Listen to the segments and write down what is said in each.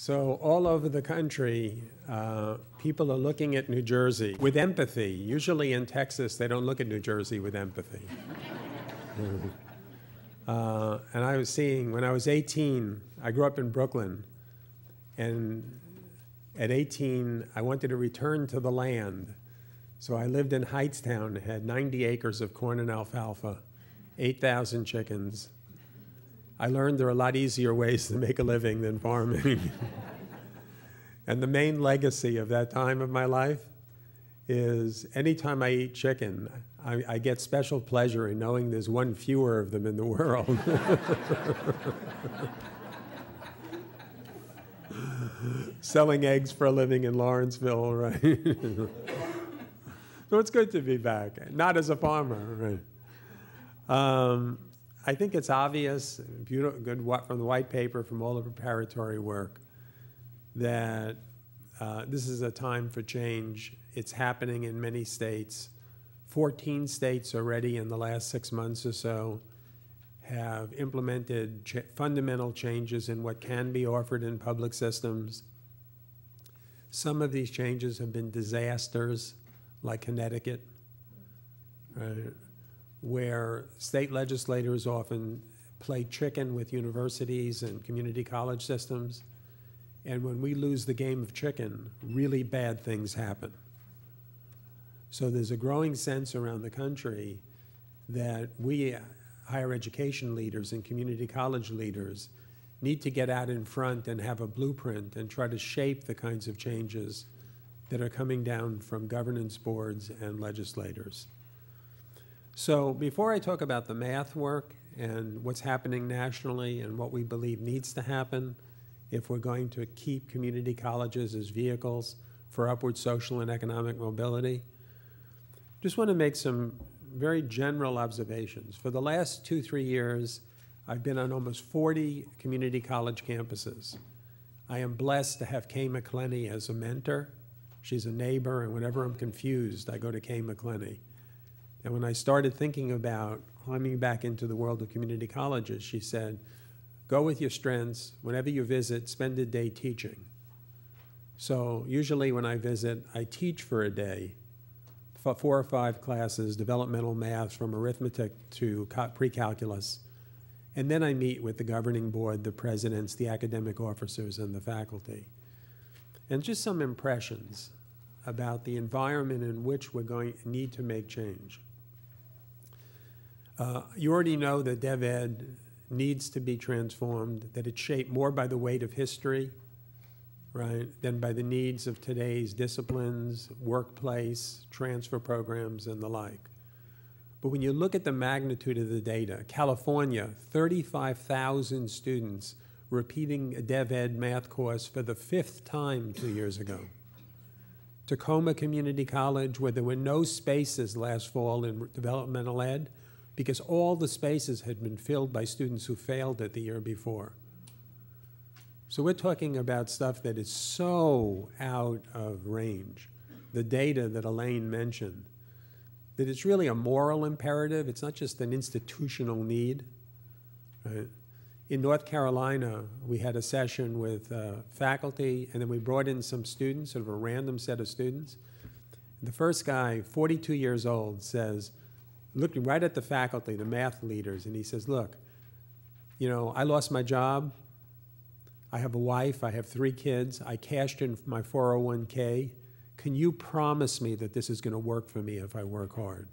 So all over the country, people are looking at New Jersey with empathy. Usually in Texas, they don't look at New Jersey with empathy. And I was seeing, when I was 18, I grew up in Brooklyn, and at 18, I wanted to return to the land. So I lived in Heightstown, had 90 acres of corn and alfalfa, 8,000 chickens. I learned there are a lot easier ways to make a living than farming. And the main legacy of that time of my life is anytime I eat chicken, I get special pleasure in knowing there's one fewer of them in the world. Selling eggs for a living in Lawrenceville, right? So it's good to be back, not as a farmer, right? I think it's obvious, good from the white paper, from all the preparatory work, that this is a time for change. It's happening in many states. 14 states already in the last 6 months or so have implemented fundamental changes in what can be offered in public systems. Some of these changes have been disasters, like Connecticut, right, where state legislators often play chicken with universities and community college systems. And when we lose the game of chicken, really bad things happen. So there's a growing sense around the country that we higher education leaders and community college leaders need to get out in front and have a blueprint and try to shape the kinds of changes that are coming down from governance boards and legislators. So before I talk about the math work and what's happening nationally and what we believe needs to happen if we're going to keep community colleges as vehicles for upward social and economic mobility, just want to make some very general observations. For the last 2-3 years, I've been on almost 40 community college campuses. I am blessed to have Kay McClenny as a mentor. She's a neighbor, and whenever I'm confused, I go to Kay McClenny. And when I started thinking about climbing back into the world of community colleges, she said, go with your strengths. Whenever you visit, spend a day teaching. So usually when I visit, I teach for a day, 4 or 5 classes, developmental math from arithmetic to pre-calculus. And then I meet with the governing board, the presidents, the academic officers, and the faculty. And just some impressions about the environment in which we're going to need to make change. You already know that DevEd needs to be transformed, that it's shaped more by the weight of history, right, than by the needs of today's disciplines, workplace, transfer programs, and the like. But when you look at the magnitude of the data, California, 35,000 students repeating a DevEd math course for the 5th time 2 years ago. Tacoma Community College, where there were no spaces last fall in developmental ed, because all the spaces had been filled by students who failed it the year before. So we're talking about stuff that is so out of range. The data that Elaine mentioned, that it's really a moral imperative. It's not just an institutional need, right? In North Carolina, we had a session with faculty, and then we brought in some students, sort of a random set of students. The first guy, 42 years old, says, looking right at the faculty, the math leaders, and he says, look, you know, I lost my job. I have a wife. I have 3 kids. I cashed in my 401k. Can you promise me that this is going to work for me if I work hard?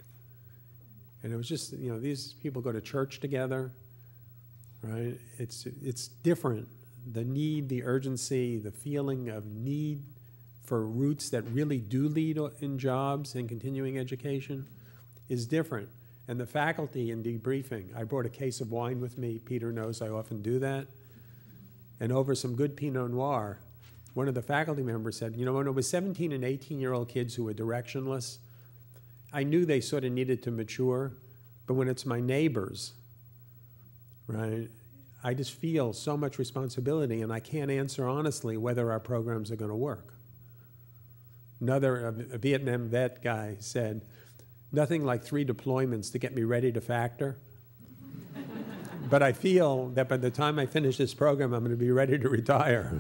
And it was just, you know, these people go to church together, right? It's different. The need, the urgency, the feeling of need for roots that really do lead in jobs and continuing education is different. And the faculty in debriefing, I brought a case of wine with me. Peter knows I often do that. And over some good Pinot Noir, one of the faculty members said, you know, when it was 17 and 18-year-old kids who were directionless, I knew they sort of needed to mature. But when it's my neighbors, right, I just feel so much responsibility, and I can't answer honestly whether our programs are going to work. Another a Vietnam vet guy said, nothing like 3 deployments to get me ready to factor. But I feel that by the time I finish this program, I'm going to be ready to retire.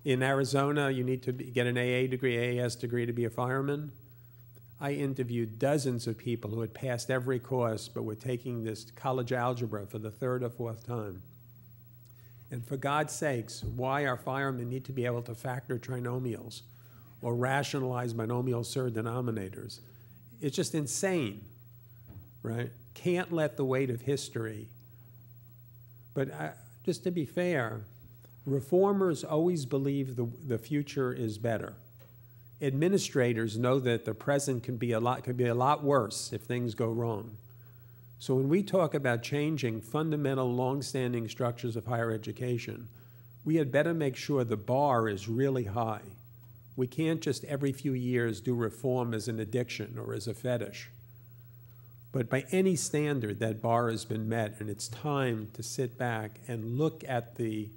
In Arizona, you need to get an AA degree, AAS degree to be a fireman. I interviewed dozens of people who had passed every course but were taking this college algebra for the third or fourth time. And for God's sakes, why our firemen need to be able to factor trinomials or rationalize binomial surd denominators. It's just insane, right? Can't let the weight of history. But just to be fair, reformers always believe the future is better. Administrators know that the present can be a lot worse if things go wrong. So when we talk about changing fundamental, long-standing structures of higher education, we had better make sure the bar is really high. We can't just every few years do reform as an addiction or as a fetish. But by any standard, that bar has been met, and it's time to sit back and look at the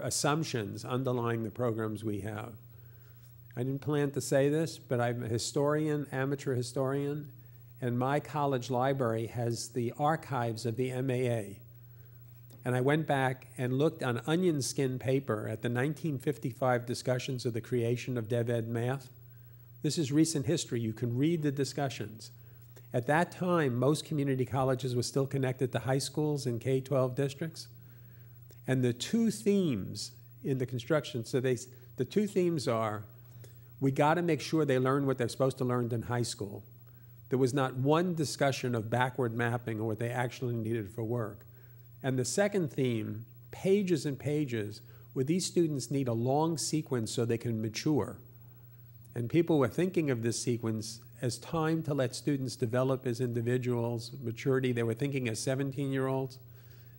assumptions underlying the programs we have. I didn't plan to say this, but I'm a historian, amateur historian, and my college library has the archives of the MAA. And I went back and looked on onion skin paper at the 1955 discussions of the creation of DevEd math. This is recent history. You can read the discussions. At that time, most community colleges were still connected to high schools and K-12 districts. And the two themes in the construction, the two themes are, we got to make sure they learn what they're supposed to learn in high school. There was not one discussion of backward mapping or what they actually needed for work. And the second theme, pages and pages, where these students need a long sequence so they can mature. And people were thinking of this sequence as time to let students develop as individuals, maturity. They were thinking as 17-year-olds.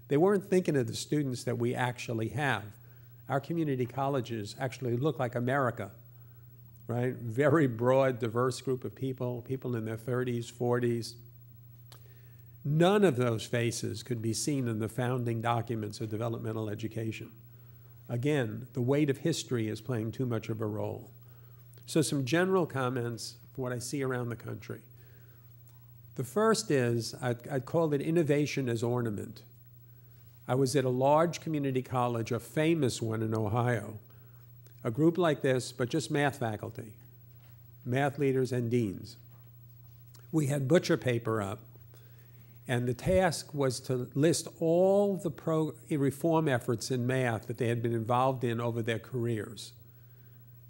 They weren't thinking of the students that we actually have. Our community colleges actually look like America, right? Very broad, diverse group of people, people in their 30s, 40s. None of those faces could be seen in the founding documents of developmental education. Again, the weight of history is playing too much of a role. So some general comments for what I see around the country. The first is, I'd call it innovation as ornament. I was at a large community college, a famous one in Ohio, a group like this, but just math faculty, math leaders and deans. We had butcher paper up, and the task was to list all the reform efforts in math that they had been involved in over their careers.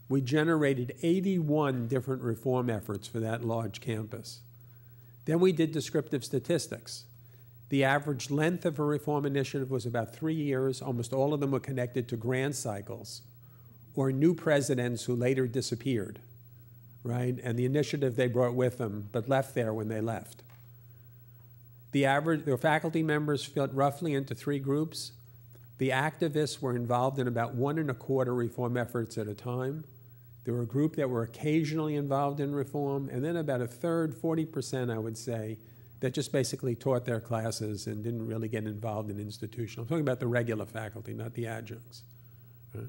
We generated 81 different reform efforts for that large campus. Then we did descriptive statistics. The average length of a reform initiative was about 3 years. Almost all of them were connected to grant cycles or new presidents who later disappeared, right? And the initiative they brought with them, but left there when they left. The faculty members fit roughly into 3 groups. The activists were involved in about 1.25 reform efforts at a time. There were a group that were occasionally involved in reform, and then about a third, 40%, I would say, that just basically taught their classes and didn't really get involved in institutional. I'm talking about the regular faculty, not the adjuncts. Right?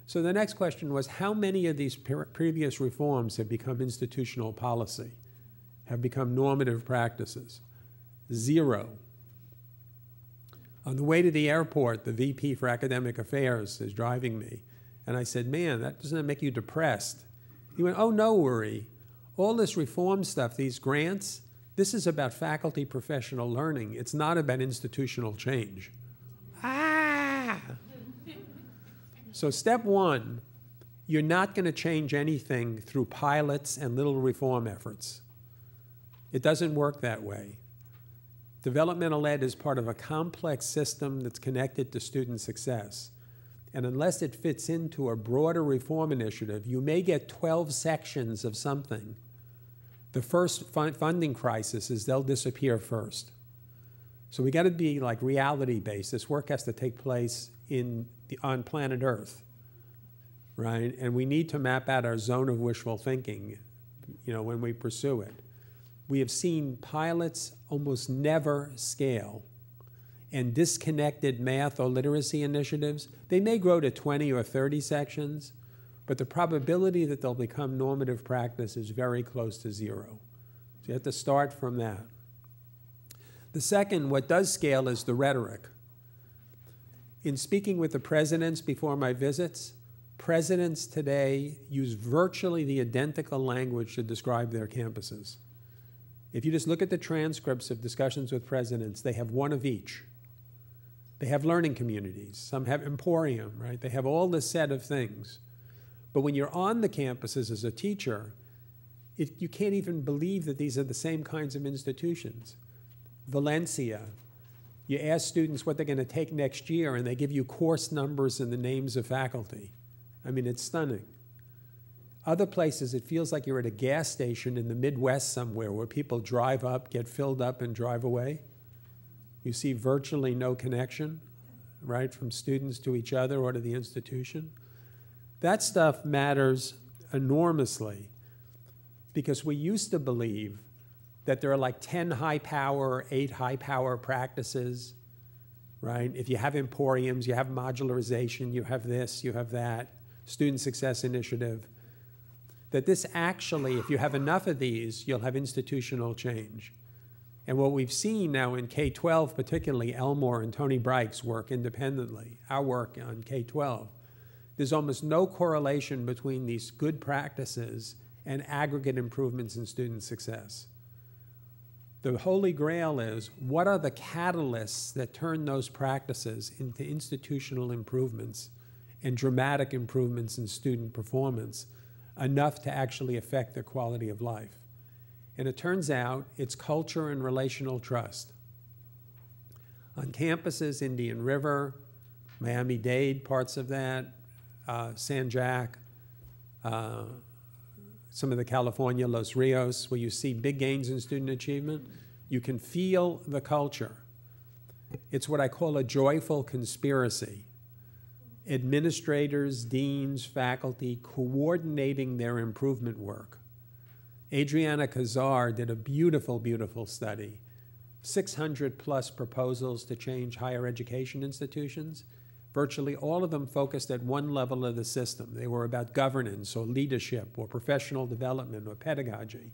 So the next question was, how many of these previous reforms have become institutional policy, have become normative practices? 0. On the way to the airport, the VP for Academic Affairs is driving me, and I said, man, doesn't that make you depressed? He went, oh no, Uri, all this reform stuff, these grants, this is about faculty professional learning. It's not about institutional change. Ah! So step 1, you're not going to change anything through pilots and little reform efforts. It doesn't work that way. Developmental ed is part of a complex system that's connected to student success. And unless it fits into a broader reform initiative, you may get 12 sections of something. The first funding crisis is they'll disappear first. So we got to be like reality-based. This work has to take place on planet Earth, right? And we need to map out our zone of wishful thinking, when we pursue it. We have seen pilots almost never scale. And disconnected math or literacy initiatives, they may grow to 20 or 30 sections, but the probability that they'll become normative practice is very close to 0. So you have to start from that. The second, what does scale is the rhetoric. In speaking with the presidents before my visits, presidents today use virtually the identical language to describe their campuses. If you just look at the transcripts of discussions with presidents, they have one of each. They have learning communities. Some have emporium, right? They have all this set of things. But when you're on the campuses as a teacher, you can't even believe that these are the same kinds of institutions. Valencia, you ask students what they're going to take next year, and they give you course numbers and the names of faculty. I mean, it's stunning. Other places, it feels like you're at a gas station in the Midwest somewhere where people drive up, get filled up, and drive away. You see virtually no connection, right, from students to each other or to the institution. That stuff matters enormously because we used to believe that there are like 10 high power or 8 high power practices, right? If you have emporiums, you have modularization, you have this, you have that, student success initiative, that this actually, if you have enough of these, you'll have institutional change. And what we've seen now in K-12, particularly Elmore and Tony Brike's work independently, our work on K-12, there's almost no correlation between these good practices and aggregate improvements in student success. The holy grail is, what are the catalysts that turn those practices into institutional improvements and dramatic improvements in student performance, enough to actually affect their quality of life? And it turns out it's culture and relational trust. On campuses, Indian River, Miami-Dade, parts of that, San Jac, some of the California, Los Rios, where you see big gains in student achievement, you can feel the culture. It's what I call a joyful conspiracy. Administrators, deans, faculty coordinating their improvement work. Adriana Kazar did a beautiful, beautiful study. 600 plus proposals to change higher education institutions. Virtually all of them focused at one level of the system. They were about governance or leadership or professional development or pedagogy,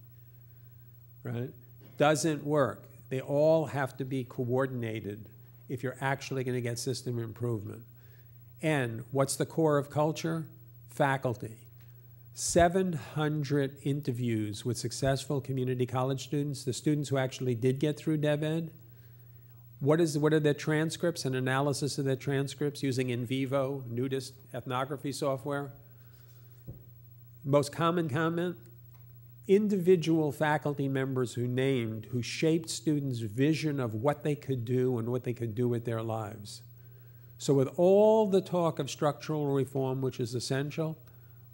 right? Doesn't work. They all have to be coordinated if you're actually going to get system improvement. And what's the core of culture? Faculty. 700 interviews with successful community college students, the students who actually did get through DevEd. What are their transcripts and analysis of their transcripts using in vivo nudist ethnography software? Most common comment, individual faculty members who shaped students' vision of what they could do and what they could do with their lives. So with all the talk of structural reform, which is essential,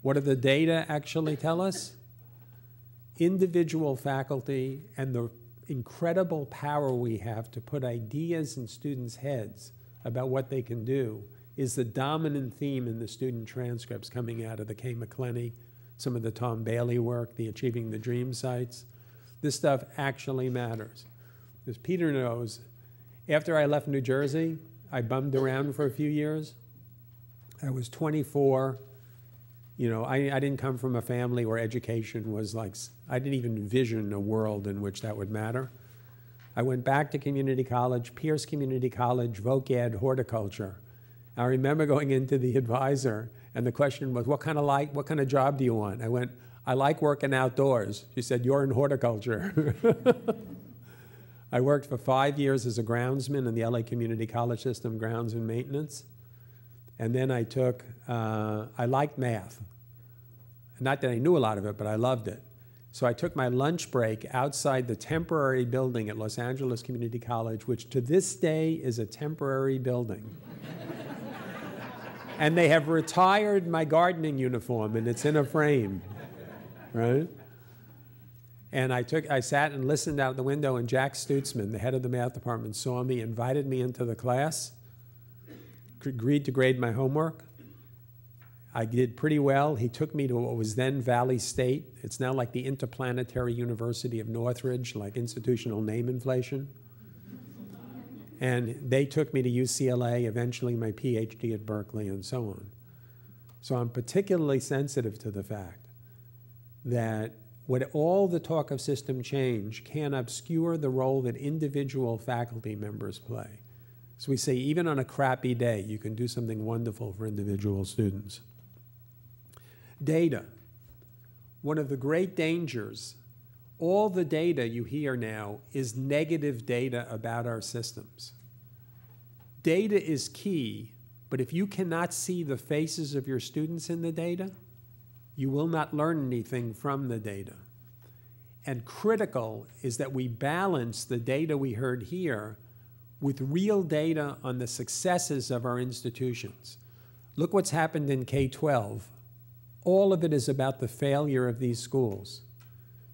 what do the data actually tell us? Individual faculty and the incredible power we have to put ideas in students' heads about what they can do is the dominant theme in the student transcripts coming out of the Kay McClenny, some of the Tom Bailey work, the Achieving the Dream sites. This stuff actually matters. As Peter knows, after I left New Jersey, I bummed around for a few years. I was 24. You know, I didn't come from a family where education was like, I didn't even envision a world in which that would matter. I went back to community college, Pierce Community College, voc ed, horticulture. I remember going into the advisor, and the question was, what kind of job do you want? I went, I like working outdoors. She said, you're in horticulture. I worked for 5 years as a groundsman in the LA Community College System, grounds and maintenance. And then I took, I liked math. Not that I knew a lot of it, but I loved it. So I took my lunch break outside the temporary building at Los Angeles Community College, which to this day is a temporary building. And they have retired my gardening uniform, and it's in a frame, right? And I sat and listened out the window, and Jack Stutzman, the head of the math department, saw me, invited me into the class, agreed to grade my homework. I did pretty well. He took me to what was then Valley State. It's now like the Interplanetary University of Northridge, like institutional name inflation. And they took me to UCLA, eventually my PhD at Berkeley, and so on. So I'm particularly sensitive to the fact that all the talk of system change can obscure the role that individual faculty members play. So we say even on a crappy day, you can do something wonderful for individual students. Data. One of the great dangers, all the data you hear now is negative data about our systems. Data is key, but if you cannot see the faces of your students in the data, you will not learn anything from the data. And critical is that we balance the data we heard here with real data on the successes of our institutions. Look what's happened in K-12. All of it is about the failure of these schools,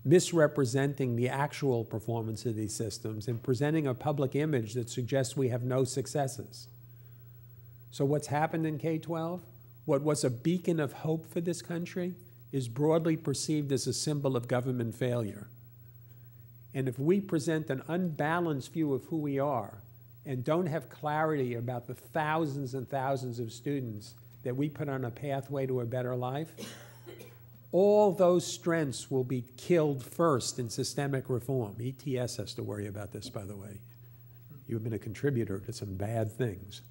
misrepresenting the actual performance of these systems and presenting a public image that suggests we have no successes. So what's happened in K-12? What was a beacon of hope for this country is broadly perceived as a symbol of government failure. And if we present an unbalanced view of who we are and don't have clarity about the thousands and thousands of students that we put on a pathway to a better life, all those strengths will be killed first in systemic reform. ETS has to worry about this, by the way. You've been a contributor to some bad things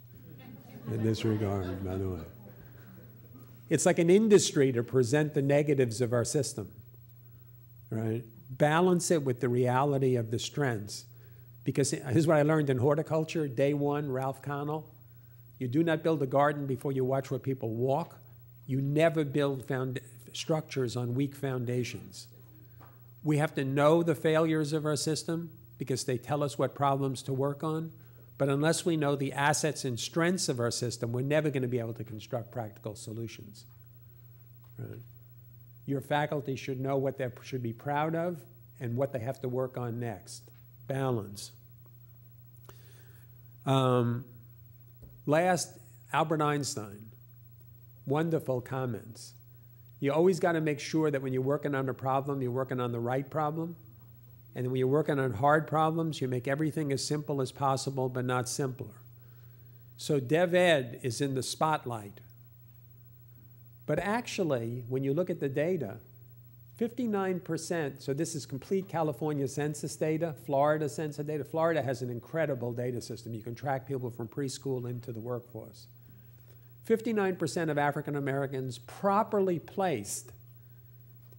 in this regard, by the way. It's like an industry to present the negatives of our system, right? Balance it with the reality of the strengths. Because here's what I learned in horticulture, day one, Ralph Connell. You do not build a garden before you watch where people walk. You never build structures on weak foundations. We have to know the failures of our system because they tell us what problems to work on. But unless we know the assets and strengths of our system, we're never going to be able to construct practical solutions. Right? Your faculty should know what they should be proud of and what they have to work on next. Balance. Last, Albert Einstein. Wonderful comments. You always got to make sure that when you're working on a problem, you're working on the right problem. And when you're working on hard problems, you make everything as simple as possible, but not simpler. So Dev Ed is in the spotlight. But actually, when you look at the data, 59%, so this is complete California census data, Florida census data. Florida has an incredible data system. You can track people from preschool into the workforce. 59% of African Americans properly placed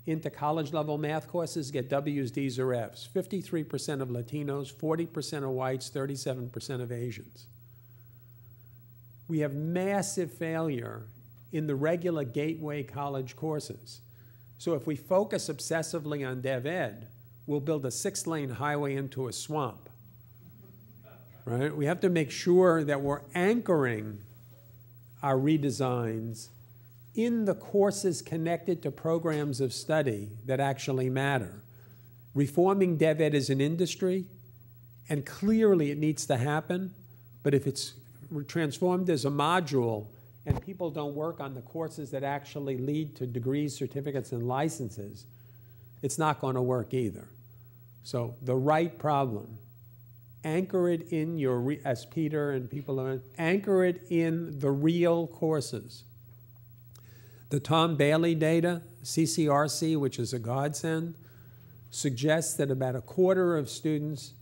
into college-level math courses get W's, D's, or F's. 53% of Latinos, 40% of whites, 37% of Asians. We have massive failure in the regular gateway college courses. So if we focus obsessively on Dev Ed, we'll build a 6-lane highway into a swamp, right? We have to make sure that we're anchoring our redesigns in the courses connected to programs of study that actually matter. Reforming Dev Ed as an industry, and clearly it needs to happen, but if it's transformed as a module and people don't work on the courses that actually lead to degrees, certificates, and licenses, it's not going to work either. So the right problem, anchor it in your, as Peter and people are, anchor it in the real courses. The Tom Bailey data, CCRC, which is a godsend, suggests that about a quarter of students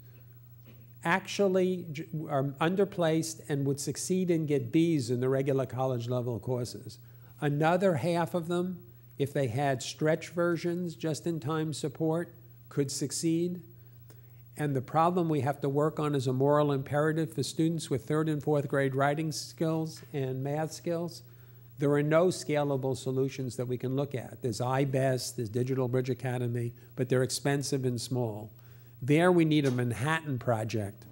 actually are underplaced and would succeed and get B's in the regular college level courses. Another half of them, if they had stretch versions, just-in-time support, could succeed. And the problem we have to work on is a moral imperative for students with 3rd and 4th grade writing skills and math skills. There are no scalable solutions that we can look at. There's iBest, there's Digital Bridge Academy, but they're expensive and small. There we need a Manhattan Project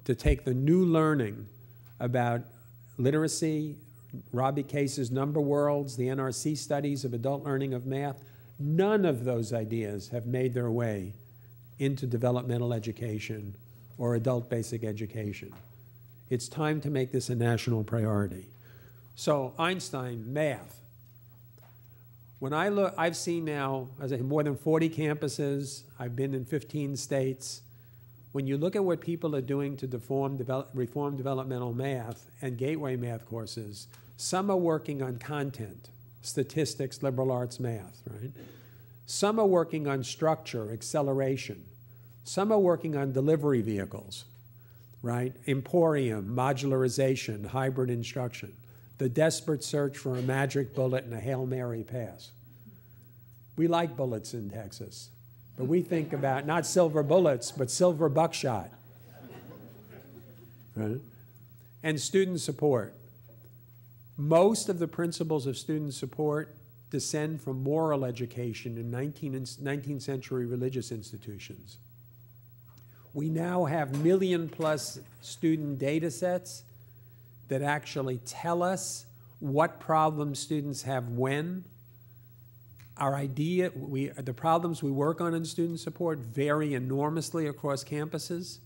to take the new learning about literacy, Robbie Case's Number Worlds, the NRC studies of adult learning of math. None of those ideas have made their way into developmental education or adult basic education. It's time to make this a national priority. So Einstein, math. When I look, I've seen now, as I say, more than 40 campuses. I've been in 15 states. When you look at what people are doing to reform developmental math and gateway math courses, some are working on content, statistics, liberal arts math, right? Some are working on structure, acceleration. Some are working on delivery vehicles. right? Emporium, modularization, hybrid instruction. The desperate search for a magic bullet and a Hail Mary pass. We like bullets in Texas, but we think about not silver bullets, but silver buckshot. Right? And student support. Most of the principles of student support descend from moral education in 19th century religious institutions. We now have million-plus student data sets that actually tell us what problems students have when. Our idea, the problems we work on in student support vary enormously across campuses.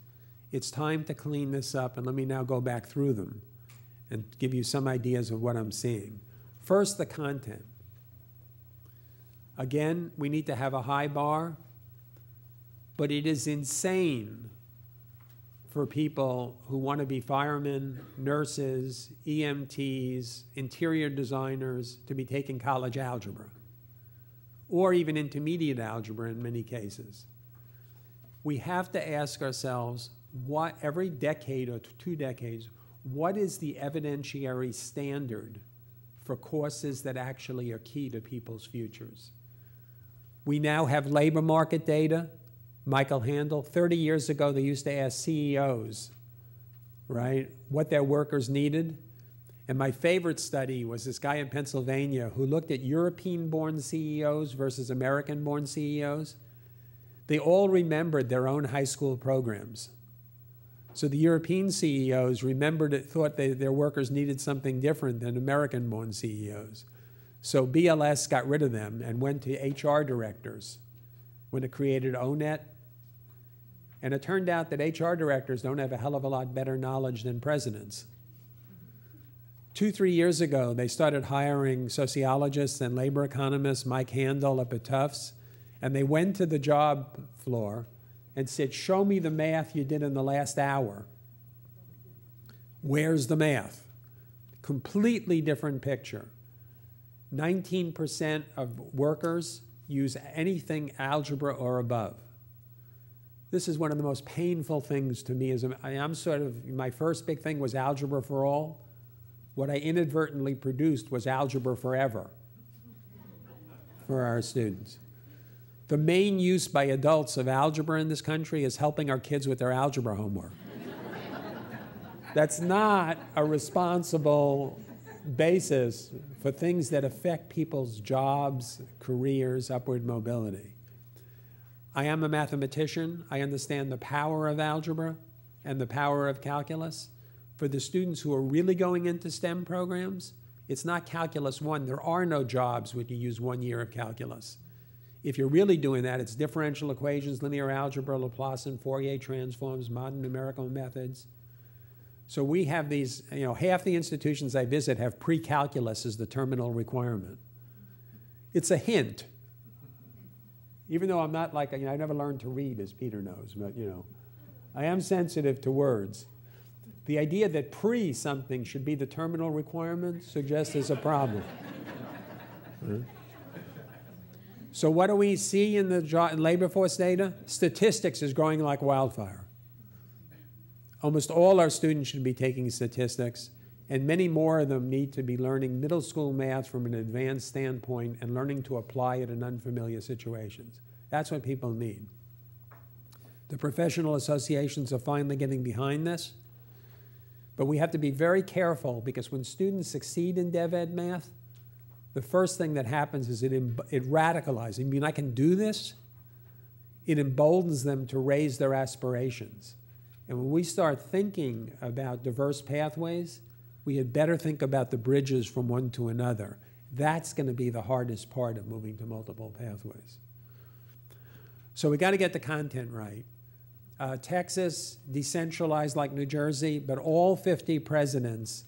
It's time to clean this up, and let me now go back through them and give you some ideas of what I'm seeing. First, the content. Again, we need to have a high bar, but it is insane for people who want to be firemen, nurses, EMTs, interior designers to be taking college algebra, or even intermediate algebra in many cases. We have to ask ourselves, what, every decade or 2 decades, what is the evidentiary standard for courses that actually are key to people's futures? We now have labor market data. Michael Handel, 30 years ago, they used to ask CEOs, right, what their workers needed. And my favorite study was this guy in Pennsylvania who looked at European-born CEOs versus American-born CEOs. They all remembered their own high school programs. So the European CEOs thought their workers needed something different than American-born CEOs. So BLS got rid of them and went to HR directors when it created ONET. And it turned out that HR directors don't have a hell of a lot better knowledge than presidents. 2-3 years ago, they started hiring sociologists and labor economists, Mike Handel up at Tufts, and they went to the job floor and said, show me the math you did in the last hour. Where's the math? Completely different picture. 19% of workers use anything algebra or above. This is one of the most painful things to me. My first big thing was algebra for all. What I inadvertently produced was algebra forever for our students. The main use by adults of algebra in this country is helping our kids with their algebra homework. That's not a responsible basis for things that affect people's jobs, careers, upward mobility. I am a mathematician. I understand the power of algebra and the power of calculus. For the students who are really going into STEM programs, it's not Calculus 1. There are no jobs where you use 1 year of calculus. If you're really doing that, it's differential equations, linear algebra, Laplacian, Fourier transforms, modern numerical methods. So we have these, half the institutions I visit have pre-calculus as the terminal requirement. It's a hint. Even though I'm not I never learned to read, as Peter knows, but, I am sensitive to words. The idea that pre-something should be the terminal requirement suggests there's a problem. So what do we see in the labor force data? Statistics is growing like wildfire. Almost all our students should be taking statistics, and many more of them need to be learning middle school math from an advanced standpoint and learning to apply it in unfamiliar situations. That's what people need. The professional associations are finally getting behind this, but we have to be very careful because when students succeed in Dev Ed math, the first thing that happens is it radicalizes. I mean, I can do this. It emboldens them to raise their aspirations. And when we start thinking about diverse pathways, we had better think about the bridges from one to another. That's going to be the hardest part of moving to multiple pathways. So we got to get the content right. Texas, decentralized like New Jersey, but all 50 presidents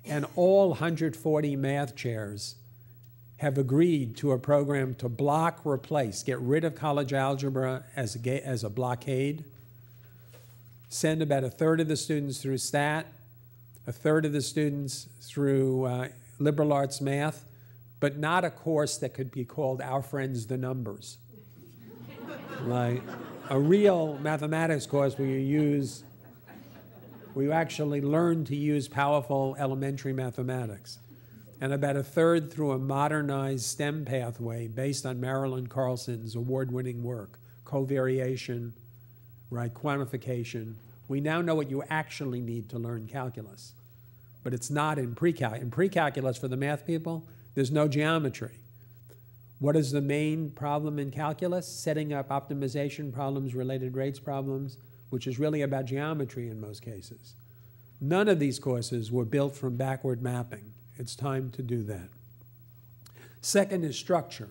and all 140 math chairs have agreed to a program to block, replace, get rid of college algebra as a blockade, send about 1/3 of the students through STAT, 1/3 of the students through liberal arts math, but not a course that could be called Our Friends the Numbers. Like a real mathematics course where you use We actually learn to use powerful elementary mathematics. And about a third through a modernized STEM pathway based on Marilyn Carlson's award-winning work, covariation, right, quantification. We now know what you actually need to learn calculus. But it's not in pre-calculus. In pre-calculus, for the math people, there's no geometry. What is the main problem in calculus? Setting up optimization problems, related rates problems, which is really about geometry in most cases. None of these courses were built from backward mapping. It's time to do that. Second is structure.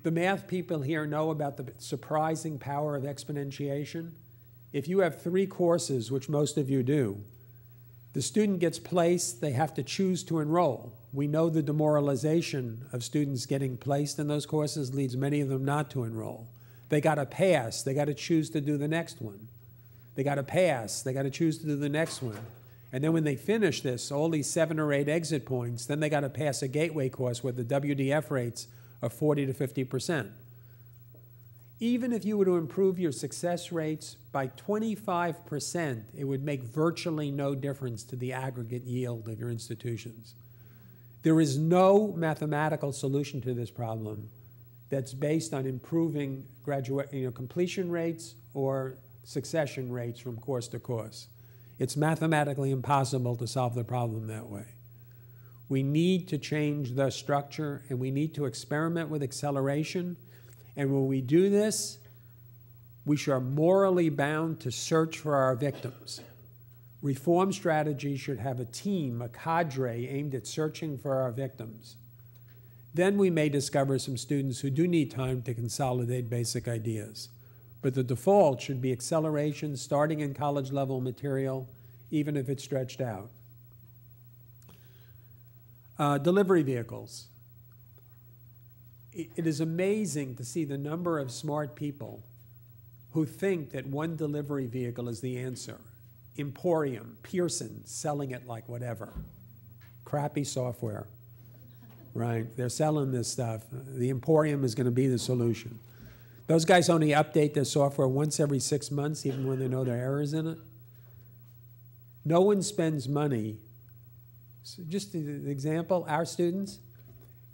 The math people here know about the surprising power of exponentiation. If you have 3 courses, which most of you do, the student gets placed, they have to choose to enroll. We know the demoralization of students getting placed in those courses leads many of them not to enroll. They got to pass, they got to choose to do the next one. They got to pass, they got to choose to do the next one. And then when they finish this, all these 7 or 8 exit points, then they got to pass a gateway course where the WDF rates are 40 to 50%. Even if you were to improve your success rates by 25%, it would make virtually no difference to the aggregate yield of your institutions. There is no mathematical solution to this problem that's based on improving completion rates or succession rates from course to course. It's mathematically impossible to solve the problem that way. We need to change the structure, and we need to experiment with acceleration. And when we do this, we are morally bound to search for our victims. Reform strategy should have a team, a cadre, aimed at searching for our victims. Then we may discover some students who do need time to consolidate basic ideas. But the default should be acceleration starting in college-level material, even if it's stretched out. Delivery vehicles. It is amazing to see the number of smart people who think that one delivery vehicle is the answer. Emporium, Pearson, selling it like whatever. Crappy software, right? They're selling this stuff. The Emporium is going to be the solution. Those guys only update their software once every 6 months, even when they know there are errors in it. No one spends money. So just an example, our students,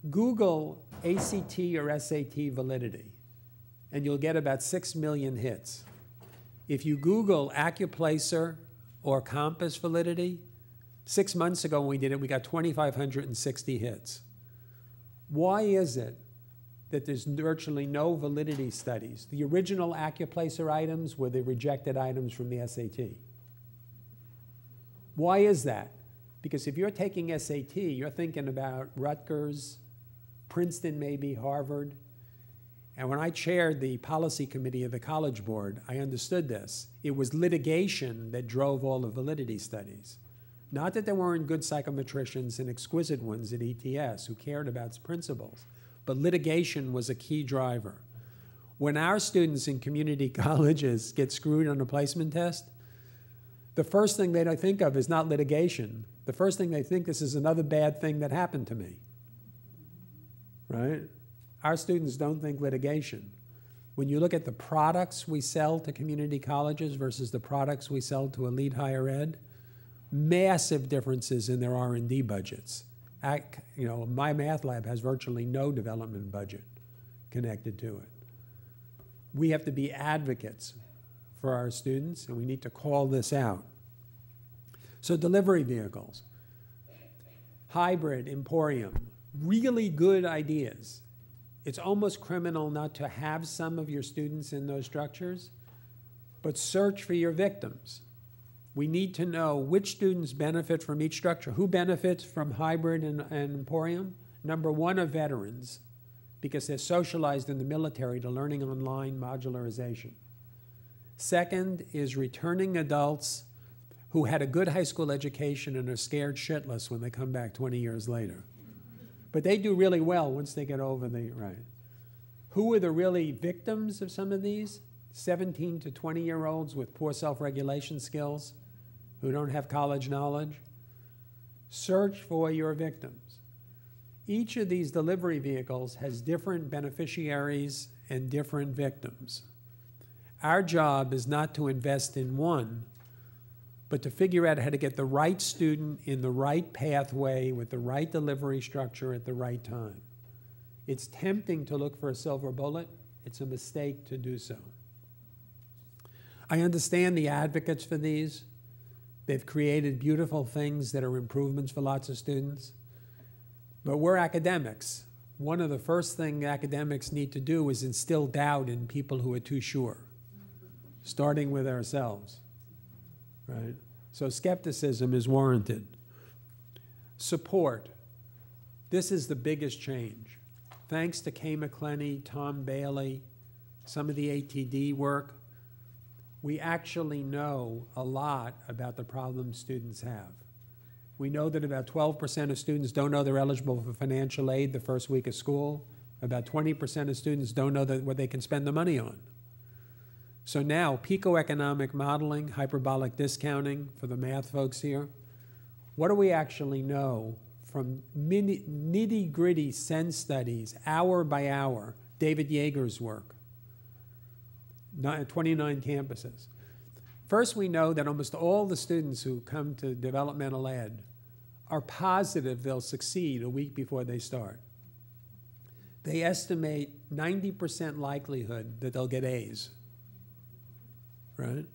Google ACT or SAT validity, and you'll get about 6 million hits. If you Google Accuplacer or Compass validity, 6 months ago when we did it, we got 2,560 hits. Why is it that there's virtually no validity studies? The original Accuplacer items were the rejected items from the SAT. Why is that? Because if you're taking SAT, you're thinking about Rutgers, Princeton maybe, Harvard. And when I chaired the policy committee of the College Board, I understood this. It was litigation that drove all the validity studies. Not that there weren't good psychometricians and exquisite ones at ETS who cared about principles, but litigation was a key driver. When our students in community colleges get screwed on a placement test, the first thing they think of is not litigation. The first thing they think, this is another bad thing that happened to me, right? Our students don't think litigation. When you look at the products we sell to community colleges versus the products we sell to elite higher ed, massive differences in their R&D budgets. My math lab has virtually no development budget connected to it. We have to be advocates for our students, and we need to call this out. So delivery vehicles, hybrid, Emporium, really good ideas. It's almost criminal not to have some of your students in those structures, but search for your victims. We need to know which students benefit from each structure. Who benefits from hybrid and Emporium? Number one are veterans, because they're socialized in the military to learning online modularization. Second is returning adults who had a good high school education and are scared shitless when they come back 20 years later. But they do really well once they get over the, right. Who are the really victims of some of these? 17 to 20-year-olds with poor self-regulation skills who don't have college knowledge. Search for your victims. Each of these delivery vehicles has different beneficiaries and different victims. Our job is not to invest in one, but to figure out how to get the right student in the right pathway with the right delivery structure at the right time. It's tempting to look for a silver bullet. It's a mistake to do so. I understand the advocates for these. They've created beautiful things that are improvements for lots of students. But we're academics. One of the first things academics need to do is instill doubt in people who are too sure, starting with ourselves, right? So skepticism is warranted. Support. This is the biggest change. Thanks to Kay McClenny, Tom Bailey, some of the ATD work, we actually know a lot about the problems students have. We know that about 12% of students don't know they're eligible for financial aid the first week of school. About 20% of students don't know what they can spend the money on. So now, pico-economic modeling, hyperbolic discounting for the math folks here. What do we actually know from nitty-gritty sense studies, hour by hour, David Yeager's work, 29 campuses. First, we know that almost all the students who come to developmental ed are positive they'll succeed a week before they start. They estimate 90% likelihood that they'll get A's, right?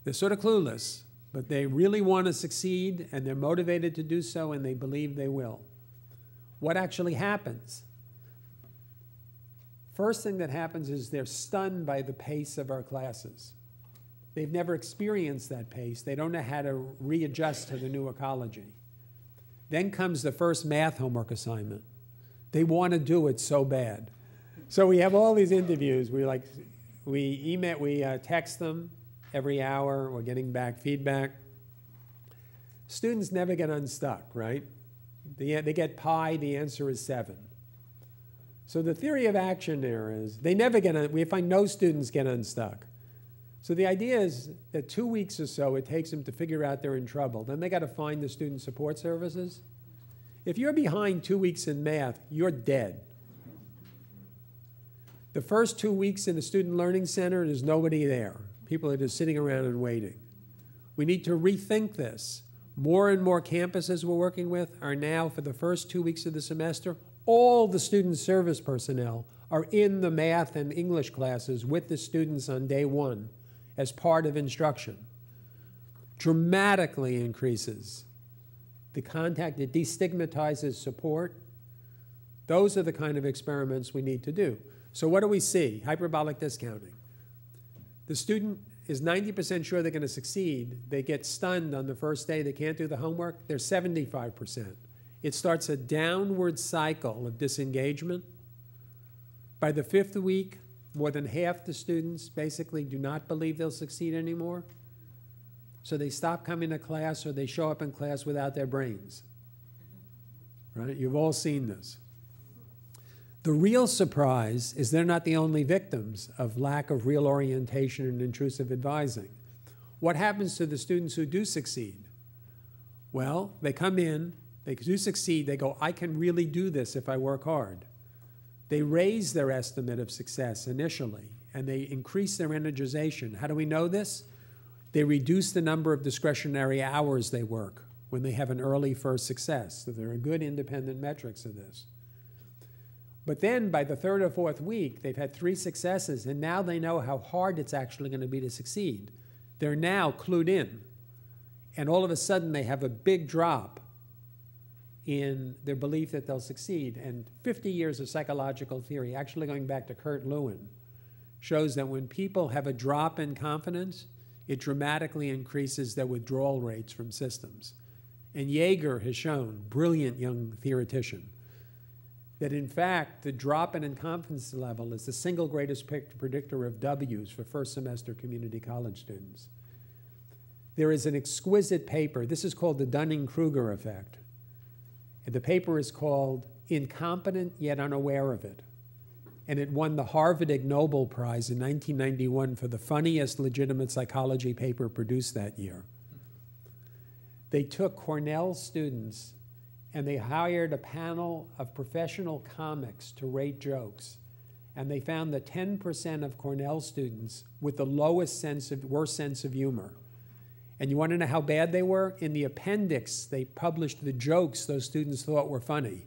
They're sort of clueless, but they really want to succeed, and they're motivated to do so, and they believe they will. What actually happens? First thing that happens is they're stunned by the pace of our classes. They've never experienced that pace. They don't know how to readjust to the new ecology. Then comes the first math homework assignment. They want to do it so bad. So we have all these interviews. We text them every hour. We're getting back feedback. Students never get unstuck, right? They get pi. The answer is 7. So the theory of action there is we find no students get unstuck. So the idea is that 2 weeks or so it takes them to figure out they're in trouble. Then they got to find the student support services. If you're behind 2 weeks in math, you're dead. The first 2 weeks in the Student Learning Center, there's nobody there. People are just sitting around and waiting. We need to rethink this. More and more campuses we're working with are now, for the first 2 weeks of the semester, all the student service personnel are in the math and English classes with the students on day 1 as part of instruction. Dramatically increases the contact. It destigmatizes support. Those are the kind of experiments we need to do. So what do we see? Hyperbolic discounting. The student is 90% sure they're going to succeed. They get stunned on the first day. They can't do the homework. They're 75%. It starts a downward cycle of disengagement. By the 5th week, more than half the students basically do not believe they'll succeed anymore. So they stop coming to class, or they show up in class without their brains. Right? You've all seen this. The real surprise is they're not the only victims of lack of real orientation and intrusive advising. What happens to the students who do succeed? Well, they come in, they do succeed, they go, I can really do this if I work hard. They raise their estimate of success initially, and they increase their energization. How do we know this? They reduce the number of discretionary hours they work when they have an early first success. So there are good independent metrics of this. But then by the 3rd or 4th week, they've had 3 successes, and now they know how hard it's actually going to be to succeed. They're now clued in, and all of a sudden they have a big drop in their belief that they'll succeed. And 50 years of psychological theory, actually going back to Kurt Lewin, shows that when people have a drop in confidence, it dramatically increases their withdrawal rates from systems. And Yeager has shown, brilliant young theoretician, that in fact the drop in confidence level is the single greatest predictor of W's for first semester community college students. There is an exquisite paper, this is called the Dunning-Kruger effect. And the paper is called Incompetent Yet Unaware of It. And it won the Harvard Ig Nobel Prize in 1991 for the funniest legitimate psychology paper produced that year. They took Cornell students and they hired a panel of professional comics to rate jokes. and they found that 10% of Cornell students with the worst sense of humor. And you want to know how bad they were? In the appendix, they published the jokes those students thought were funny.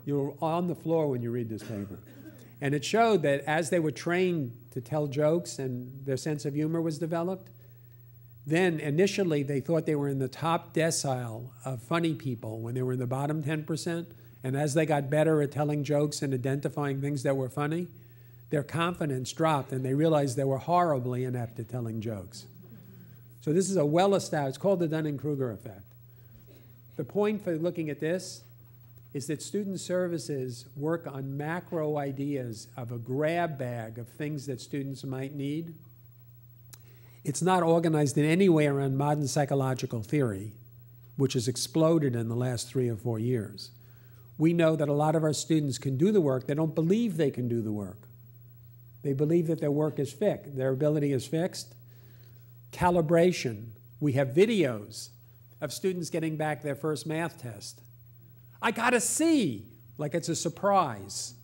You're on the floor when you read this paper. And it showed that as they were trained to tell jokes and their sense of humor was developed, then initially they thought they were in the top decile of funny people when they were in the bottom 10%. And as they got better at telling jokes and identifying things that were funny, their confidence dropped and they realized they were horribly inept at telling jokes. So this is a well-established, it's called the Dunning-Kruger effect. The point for looking at this is that student services work on macro ideas of a grab bag of things that students might need. It's not organized in any way around modern psychological theory, which has exploded in the last 3 or 4 years. We know that a lot of our students can do the work. They don't believe they can do the work. They believe that their work is fixed, their ability is fixed. Calibration. We have videos of students getting back their first math test. I got a C, like it's a surprise.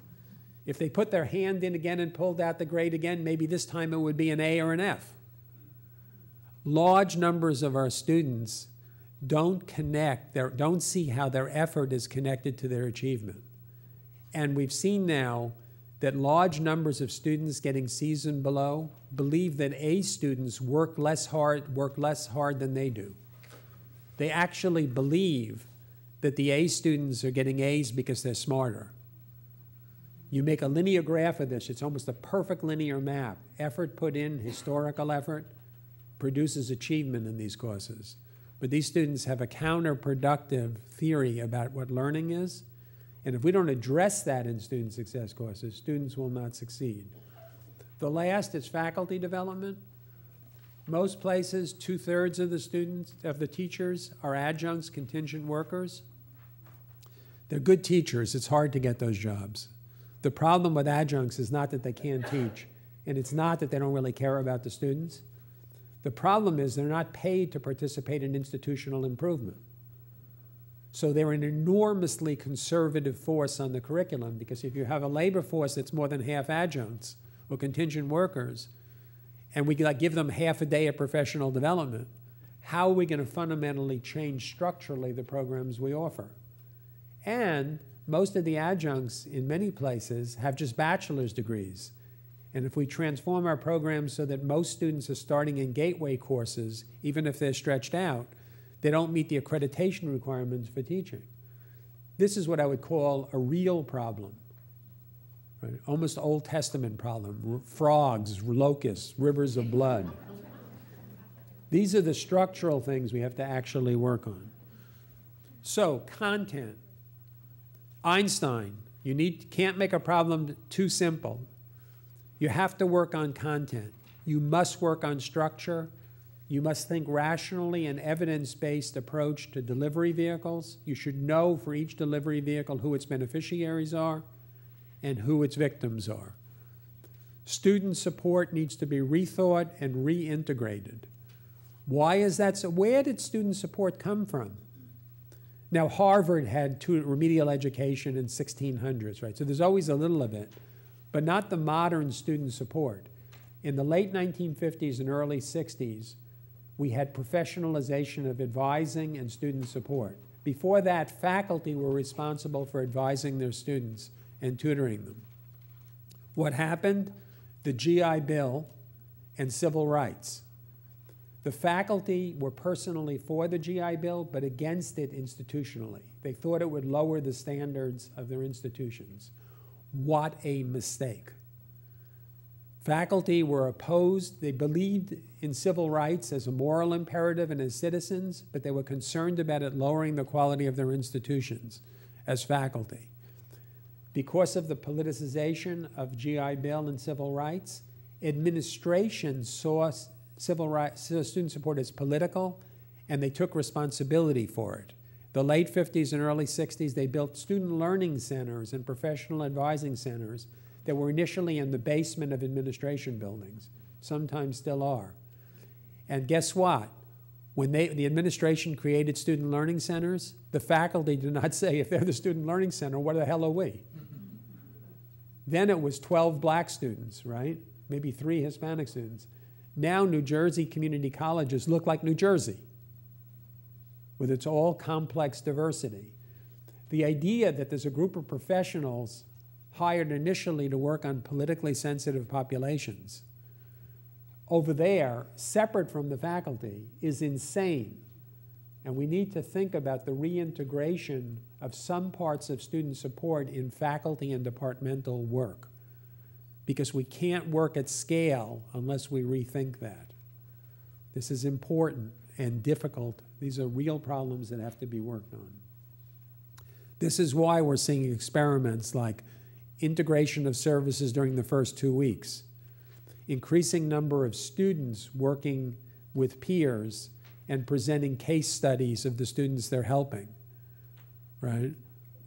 If they put their hand in again and pulled out the grade again, maybe this time it would be an A or an F. Large numbers of our students don't see how their effort is connected to their achievement. And we've seen now that large numbers of students getting C's and below believe that A students work less hard than they do. They actually believe that the A students are getting A's because they're smarter. You make a linear graph of this, it's almost a perfect linear map. Effort put in, historical effort, produces achievement in these courses. But these students have a counterproductive theory about what learning is. And if we don't address that in student success courses, students will not succeed. The last is faculty development. Most places, 2/3 of the students, of the teachers are adjuncts, contingent workers. They're good teachers. It's hard to get those jobs. The problem with adjuncts is not that they can't teach, and it's not that they don't really care about the students. The problem is they're not paid to participate in institutional improvement. So they're an enormously conservative force on the curriculum, because if you have a labor force that's more than half adjuncts or contingent workers, and we give them half a day of professional development, how are we going to fundamentally change structurally the programs we offer? And most of the adjuncts in many places have just bachelor's degrees. And if we transform our programs so that most students are starting in gateway courses, even if they're stretched out, they don't meet the accreditation requirements for teaching. This is what I would call a real problem, right? Almost Old Testament problem. Frogs, locusts, rivers of blood. These are the structural things we have to actually work on. So, content. Einstein, can't make a problem too simple. You have to work on content. You must work on structure. You must think rationally and evidence-based approach to delivery vehicles. You should know for each delivery vehicle who its beneficiaries are and who its victims are. Student support needs to be rethought and reintegrated. Why is that so? Where did student support come from? Now, Harvard had remedial education in 1600s, right? So there's always a little of it, but not the modern student support. In the late 1950s and early 60s, we had professionalization of advising and student support. Before that, faculty were responsible for advising their students and tutoring them. What happened? The GI Bill and civil rights. The faculty were personally for the GI Bill, but against it institutionally. They thought it would lower the standards of their institutions. What a mistake. Faculty were opposed. They believed in civil rights as a moral imperative and as citizens, but they were concerned about it lowering the quality of their institutions as faculty. Because of the politicization of GI Bill and civil rights, administration saw student support as political, and they took responsibility for it. The late 50s and early 60s, they built student learning centers and professional advising centers that were initially in the basement of administration buildings, sometimes still are. And guess what? When the administration created student learning centers, the faculty did not say, if they're the student learning center, what the hell are we? Then it was 12 black students, right? Maybe 3 Hispanic students. Now New Jersey community colleges look like New Jersey with its all complex diversity. The idea that there's a group of professionals hired initially to work on politically sensitive populations over there, separate from the faculty, is insane. And we need to think about the reintegration of some parts of student support in faculty and departmental work, because we can't work at scale unless we rethink that. This is important and difficult. These are real problems that have to be worked on. This is why we're seeing experiments like integration of services during the first 2 weeks, increasing number of students working with peers and presenting case studies of the students they're helping, right?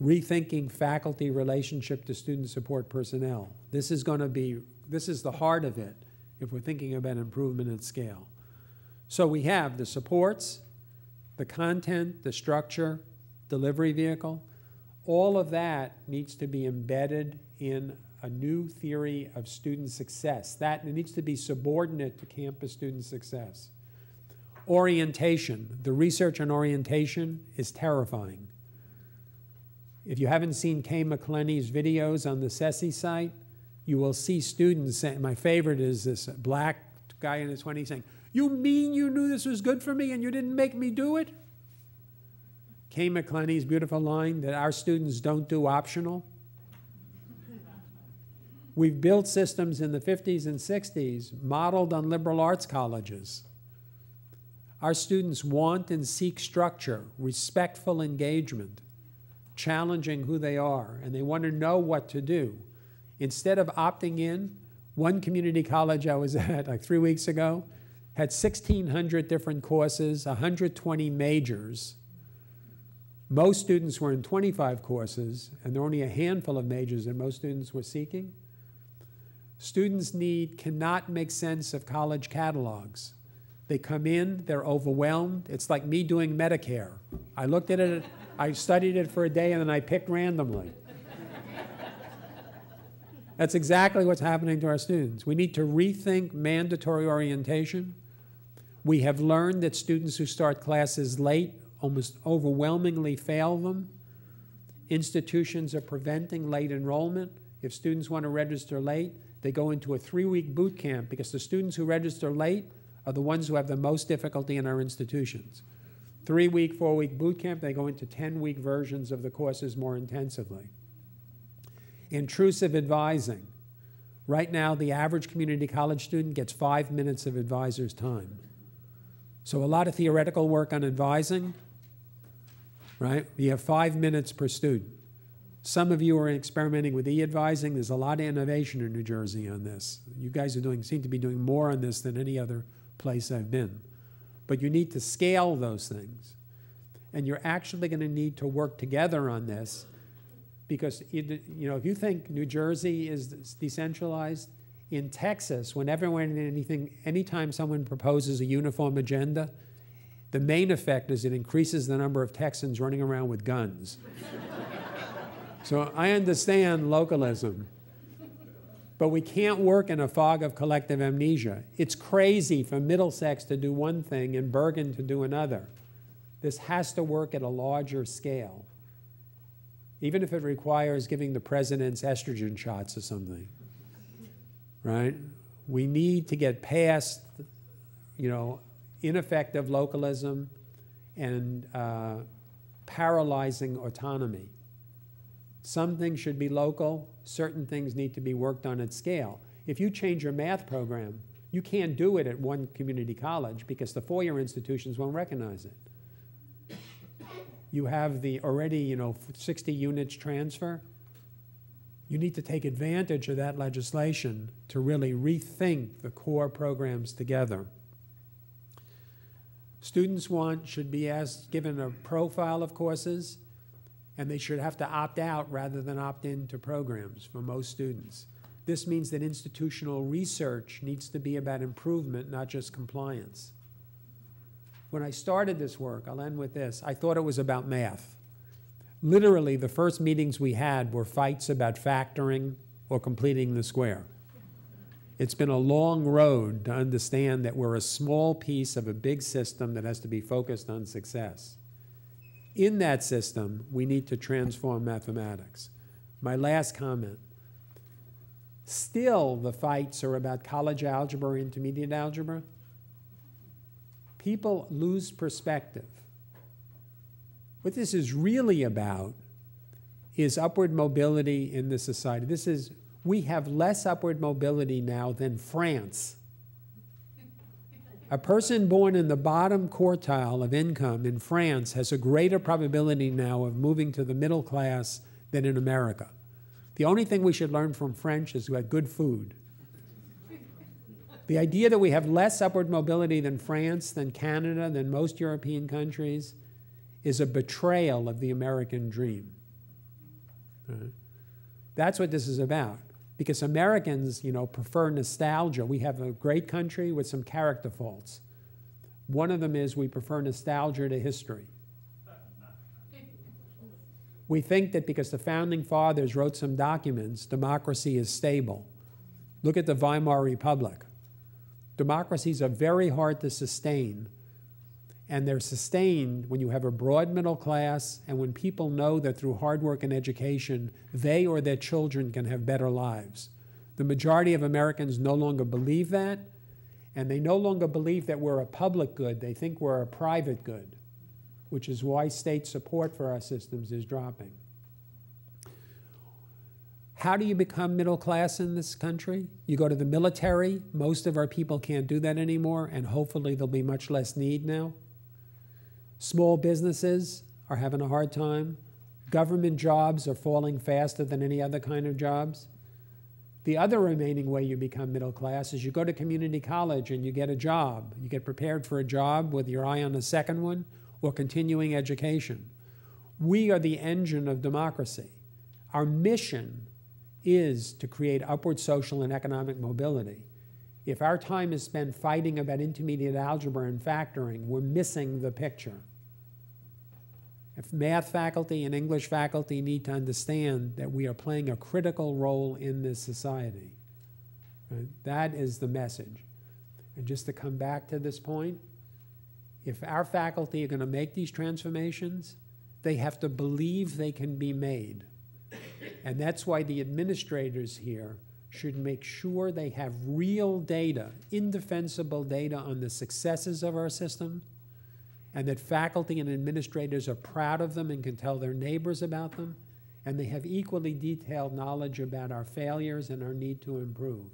Rethinking faculty relationship to student support personnel. This is the heart of it if we're thinking about improvement at scale. So we have the supports, the content, the structure, delivery vehicle. All of that needs to be embedded in a new theory of student success. That needs to be subordinate to campus student success. Orientation. The research on orientation is terrifying. If you haven't seen Kay McClenny's videos on the CCC site, you will see students saying, my favorite is this black guy in his 20s saying, "You mean you knew this was good for me and you didn't make me do it?" Kay McClenny's beautiful line that our students don't do optional. We've built systems in the 50s and 60s modeled on liberal arts colleges. Our students want and seek structure, respectful engagement, challenging who they are, and they want to know what to do. Instead of opting in, one community college I was at like 3 weeks ago had 1,600 different courses, 120 majors. Most students were in 25 courses, and there were only a handful of majors that most students were seeking. Students cannot make sense of college catalogs. They come in, they're overwhelmed. It's like me doing Medicare. I looked at it, I studied it for a day, and then I picked randomly. That's exactly what's happening to our students. We need to rethink mandatory orientation. We have learned that students who start classes late almost overwhelmingly fail them. Institutions are preventing late enrollment. If students want to register late, they go into a 3-week boot camp because the students who register late are the ones who have the most difficulty in our institutions. 3-week, 4-week boot camp, they go into 10-week versions of the courses more intensively. Intrusive advising. Right now, the average community college student gets 5 minutes of advisor's time. So a lot of theoretical work on advising, right? You have 5 minutes per student. Some of you are experimenting with e-advising. There's a lot of innovation in New Jersey on this. You guys seem to be doing more on this than any other place I've been. But you need to scale those things. And you're actually going to need to work together on this because, if you think New Jersey is decentralized, in Texas, anytime someone proposes a uniform agenda, the main effect is it increases the number of Texans running around with guns. So I understand localism, but we can't work in a fog of collective amnesia. It's crazy for Middlesex to do one thing and Bergen to do another. This has to work at a larger scale, even if it requires giving the presidents estrogen shots or something, right? We need to get past, ineffective localism and paralyzing autonomy. Some things should be local. Certain things need to be worked on at scale. If you change your math program, you can't do it at one community college because the four-year institutions won't recognize it. You have the already, 60 units transfer. You need to take advantage of that legislation to really rethink the core programs together. Students should be given a profile of courses, and they should have to opt out rather than opt into programs for most students. This means that institutional research needs to be about improvement, not just compliance. When I started this work, I'll end with this, I thought it was about math. Literally, the first meetings we had were fights about factoring or completing the square. It's been a long road to understand that we're a small piece of a big system that has to be focused on success. In that system, we need to transform mathematics. My last comment. Still, the fights are about college algebra or intermediate algebra. People lose perspective. What this is really about is upward mobility in the society. We have less upward mobility now than France. A person born in the bottom quartile of income in France has a greater probability now of moving to the middle class than in America. The only thing we should learn from French is we have good food. The idea that we have less upward mobility than France, than Canada, than most European countries is a betrayal of the American dream. That's what this is about. Because Americans, prefer nostalgia. We have a great country with some character faults. One of them is we prefer nostalgia to history. We think that because the founding fathers wrote some documents, democracy is stable. Look at the Weimar Republic. Democracies are very hard to sustain, and they're sustained when you have a broad middle class and when people know that through hard work and education, they or their children can have better lives. The majority of Americans no longer believe that, and they no longer believe that we're a public good. They think we're a private good, which is why state support for our systems is dropping. How do you become middle class in this country? You go to the military. Most of our people can't do that anymore, and hopefully there'll be much less need now. Small businesses are having a hard time. Government jobs are falling faster than any other kind of jobs. The other remaining way you become middle class is you go to community college and you get a job. You get prepared for a job with your eye on a second one or continuing education. We are the engine of democracy. Our mission is to create upward social and economic mobility. If our time is spent fighting about intermediate algebra and factoring, we're missing the picture. If math faculty and English faculty need to understand that we are playing a critical role in this society. Right? That is the message. And just to come back to this point, if our faculty are going to make these transformations, they have to believe they can be made. And that's why the administrators here should make sure they have real data, indefensible data on the successes of our system, and that faculty and administrators are proud of them and can tell their neighbors about them, and they have equally detailed knowledge about our failures and our need to improve.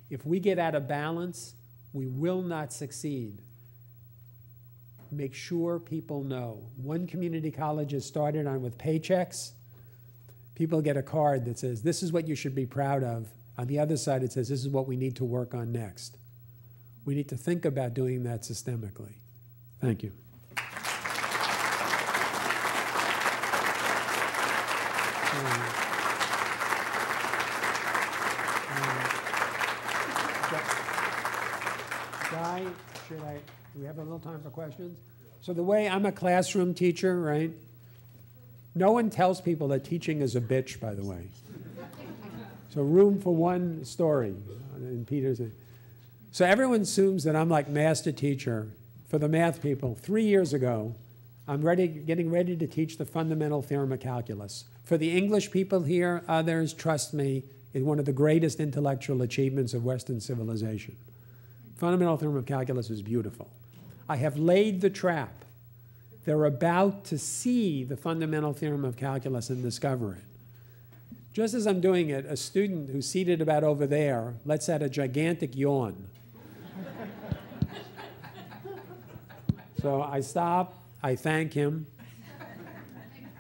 If we get out of balance, we will not succeed. Make sure people know. One community college has started on with paychecks. People get a card that says, this is what you should be proud of. On the other side, it says, this is what we need to work on next. We need to think about doing that systemically. Thank you. Guy, do we have a little time for questions? So the way I'm a classroom teacher, right? No one tells people that teaching is a bitch, by the way. So room for one story in Peter's. So everyone assumes that I'm like master teacher. For the math people, 3 years ago, I'm getting ready to teach the fundamental theorem of calculus. For the English people here, others, trust me, it's one of the greatest intellectual achievements of Western civilization. Fundamental theorem of calculus is beautiful. I have laid the trap. They're about to see the fundamental theorem of calculus and discover it. Just as I'm doing it, a student who's seated about over there lets out a gigantic yawn. So I stop, I thank him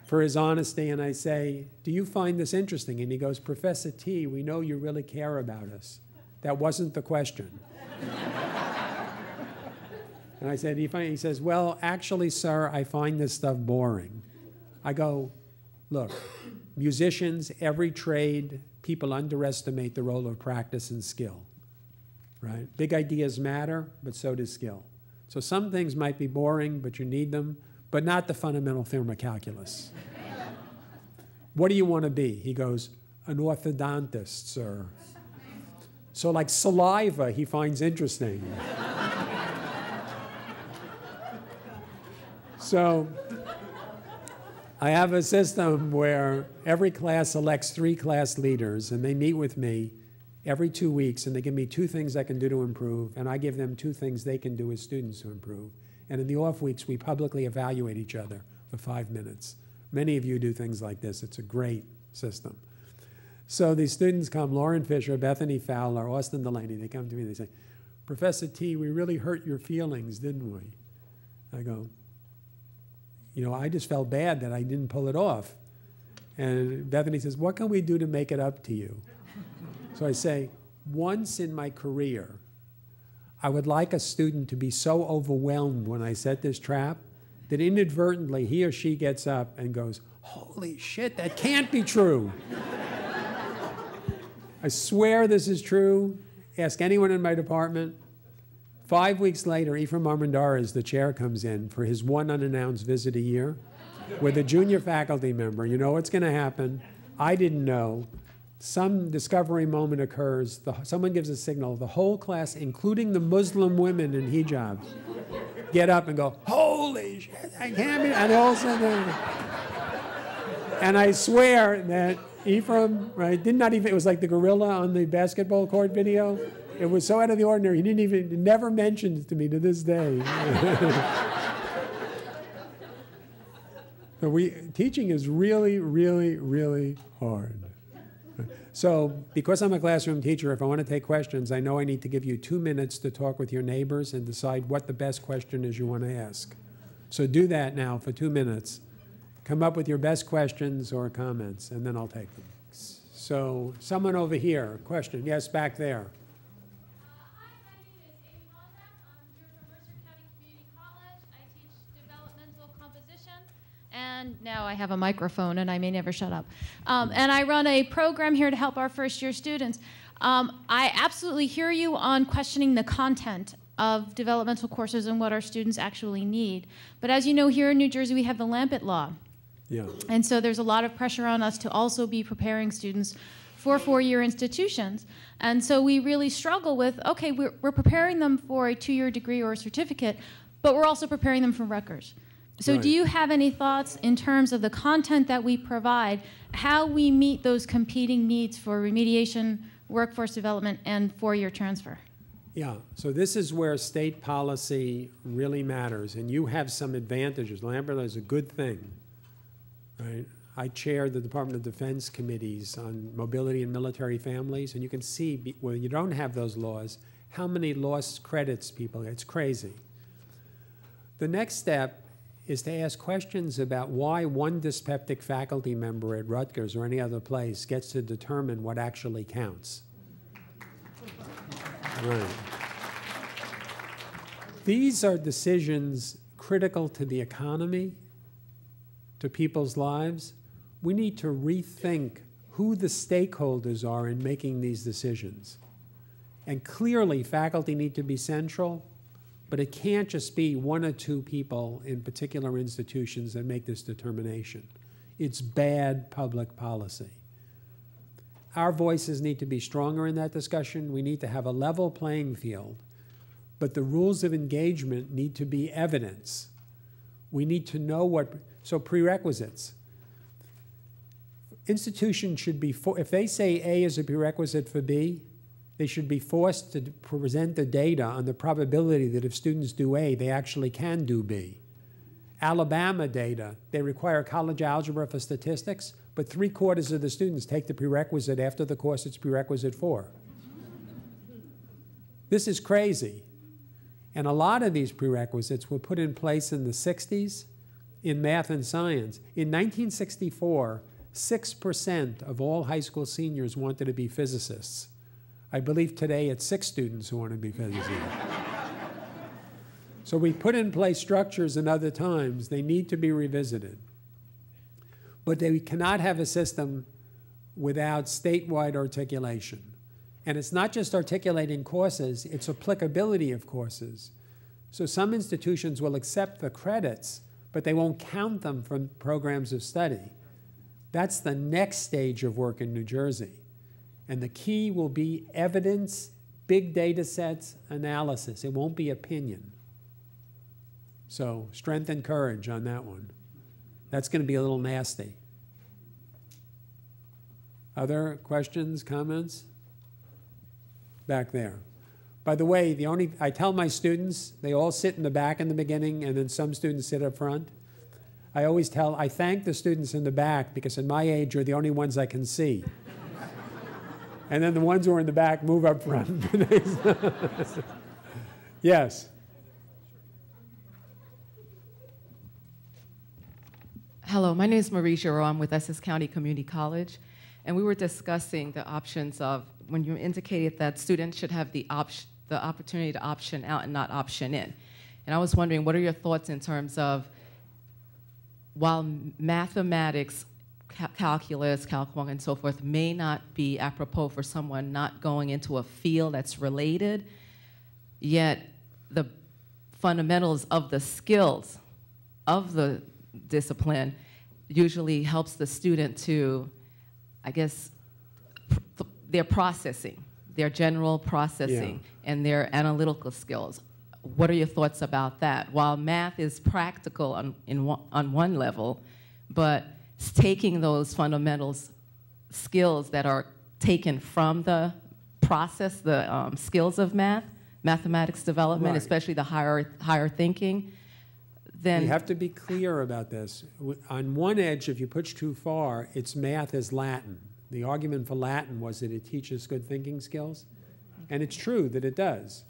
for his honesty, and I say, do you find this interesting? And he goes, Professor T, we know you really care about us. That wasn't the question. And I said, he says, well, actually, sir, I find this stuff boring. I go, look, musicians, every trade, people underestimate the role of practice and skill, right? Big ideas matter, but so does skill. So some things might be boring, but you need them, but not the fundamental theorem of calculus. What do you want to be? He goes, an orthodontist, sir. So like saliva, he finds interesting. So I have a system where every class selects 3 class leaders, and they meet with me every 2 weeks, and they give me 2 things I can do to improve, and I give them 2 things they can do as students to improve. And in the off weeks, we publicly evaluate each other for 5 minutes. Many of you do things like this. It's a great system. So these students come, Lauren Fisher, Bethany Fowler, Austin Delaney, they come to me and they say, Professor T, we really hurt your feelings, didn't we? I go, you know, I just felt bad that I didn't pull it off. And Bethany says, what can we do to make it up to you? So I say, once in my career, I would like a student to be so overwhelmed when I set this trap that inadvertently he or she gets up and goes, holy shit, that can't be true. I swear this is true. Ask anyone in my department. 5 weeks later, Ephraim Armendariz, the chair, comes in for his 1 unannounced visit a year with a junior faculty member. You know what's going to happen. I didn't know. Some discovery moment occurs. Someone gives a signal. The whole class, including the Muslim women in hijabs, get up and go, holy shit, I can't be, and they all sit there. And I swear that Ephraim, right, did not even, it was like the gorilla on the basketball court video. It was so out of the ordinary, he didn't even, never mentioned it to me to this day. So teaching is really, really, really hard. So because I'm a classroom teacher, if I want to take questions, I know I need to give you 2 minutes to talk with your neighbors and decide what the best question is you want to ask. So do that now for 2 minutes. Come up with your best questions or comments, and then I'll take them. So someone over here, question. Yes, back there. Hi, my name is Amy Wozniak. I'm here from Mercer County Community College. I teach developmental composition. And now I have a microphone, and I may never shut up. And I run a program here to help our first-year students. I absolutely hear you on questioning the content of developmental courses and what our students actually need. But as you know, here in New Jersey, we have the Lampett Law. Yeah. And so there's a lot of pressure on us to also be preparing students for 4-year institutions. And so we really struggle with, okay, we're preparing them for a 2-year degree or a certificate, but we're also preparing them for Rutgers. So Right. do you have any thoughts in terms of the content that we provide, how we meet those competing needs for remediation, workforce development, and 4-year transfer? Yeah, so this is where state policy really matters, and you have some advantages. Lampett is a good thing, right? I chair the Department of Defense committees on mobility and military families, and you can see where you don't have those laws, how many lost credits people get. It's crazy. The next step is to ask questions about why one dyspeptic faculty member at Rutgers or any other place gets to determine what actually counts. Right. These are decisions critical to the economy, to people's lives. We need to rethink who the stakeholders are in making these decisions. And clearly, faculty need to be central, but it can't just be 1 or 2 people in particular institutions that make this determination. It's bad public policy. Our voices need to be stronger in that discussion. We need to have a level playing field, but the rules of engagement need to be evidence. We need to know what, so prerequisites. Institutions should be, if they say A is a prerequisite for B, they should be forced to present the data on the probability that if students do A, they actually can do B. Alabama data, they require college algebra for statistics, but 3/4 of the students take the prerequisite after the course it's prerequisite for. This is crazy. And a lot of these prerequisites were put in place in the 60s in math and science. In 1964, 6% of all high school seniors wanted to be physicists. I believe today it's 6 students who want to be physicists. So we put in place structures in other times. They need to be revisited. But they cannot have a system without statewide articulation. And it's not just articulating courses, it's applicability of courses. So some institutions will accept the credits, but they won't count them from programs of study. That's the next stage of work in New Jersey. And the key will be evidence, big data sets, analysis. It won't be opinion. So strength and courage on that one. That's going to be a little nasty. Other questions, comments? Back there. By the way, I tell my students, they all sit in the back in the beginning, and then some students sit up front. I thank the students in the back because at my age, you're the only ones I can see. And then the ones who are in the back move up front. Yes. Hello, my name is Marie Giroux. I'm with Essex County Community College. And we were discussing the options of when you indicated that students should have the opportunity to option out and not option in. And I was wondering, what are your thoughts in terms of, while mathematics, calculus, Calc 1, and so forth may not be apropos for someone not going into a field that's related, yet the fundamentals of the skills of the discipline usually helps the student to, I guess, their processing, their general processing, and their analytical skills. What are your thoughts about that? While math is practical on one level, but taking those fundamentals skills that are taken from the process, the skills of mathematics development, especially the higher thinking, then... You have to be clear about this. On one edge, if you push too far, it's math is Latin. The argument for Latin was that it teaches good thinking skills, and it's true that it does.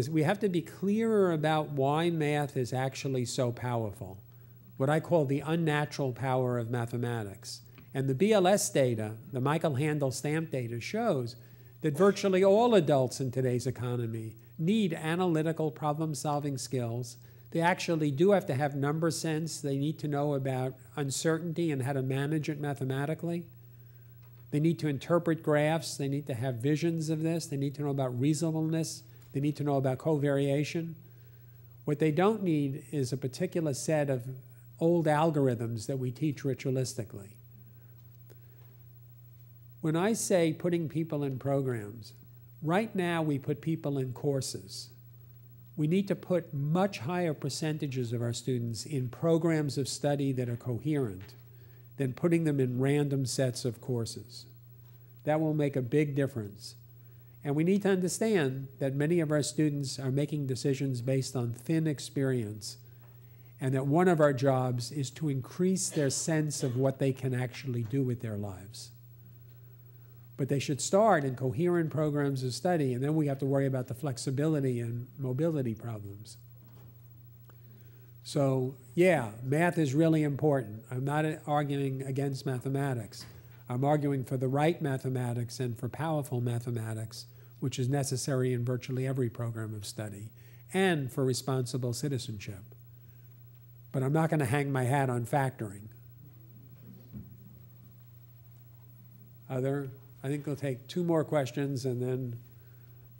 We have to be clearer about why math is actually so powerful, what I call the unnatural power of mathematics. And the BLS data, the Michael Handel stamp data, shows that virtually all adults in today's economy need analytical problem-solving skills. They actually do have to have number sense. They need to know about uncertainty and how to manage it mathematically. They need to interpret graphs. They need to have visions of this. They need to know about reasonableness. They need to know about covariation. What they don't need is a particular set of old algorithms that we teach ritualistically. When I say putting people in programs, right now we put people in courses. We need to put much higher percentages of our students in programs of study that are coherent than putting them in random sets of courses. That will make a big difference. And we need to understand that many of our students are making decisions based on thin experience, and that one of our jobs is to increase their sense of what they can actually do with their lives. But they should start in coherent programs of study, and then we have to worry about the flexibility and mobility problems. So, yeah, math is really important. I'm not arguing against mathematics. I'm arguing for the right mathematics and for powerful mathematics, which is necessary in virtually every program of study, and for responsible citizenship. But I'm not going to hang my hat on factoring. I think we'll take 2 more questions and then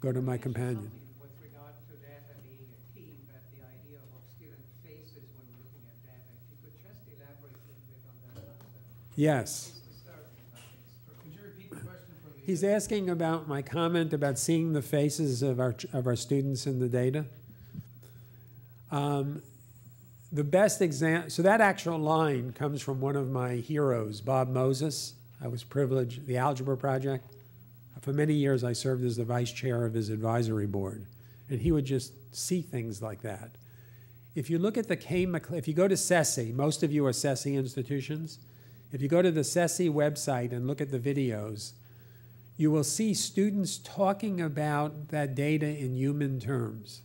go to my companion. With regard to data being a key, but the idea of student faces when looking at data, if you could just elaborate a little bit on that concept. Yes. Could you repeat the question for the... He's asking about my comment about seeing the faces of our students in the data. The best example, so that actual line comes from one of my heroes, Bob Moses. I was privileged, the Algebra Project. For many years, I served as the vice chair of his advisory board, and he would just see things like that. If you look at if you go to CCC, most of you are CCC institutions. If you go to the CCC website and look at the videos, you will see students talking about that data in human terms.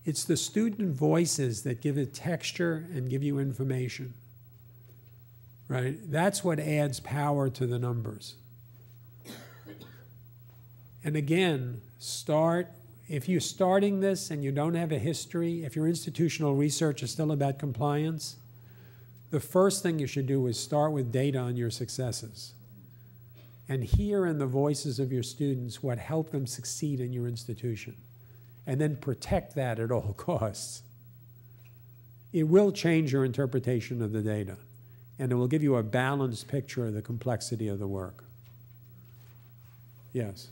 It's the student voices that give it texture and give you information. Right? That's what adds power to the numbers. And again, if you're starting this and you don't have a history, if your institutional research is still about compliance, the first thing you should do is start with data on your successes and hear in the voices of your students what helped them succeed in your institution, and then protect that at all costs. It will change your interpretation of the data. and it will give you a balanced picture of the complexity of the work. Yes.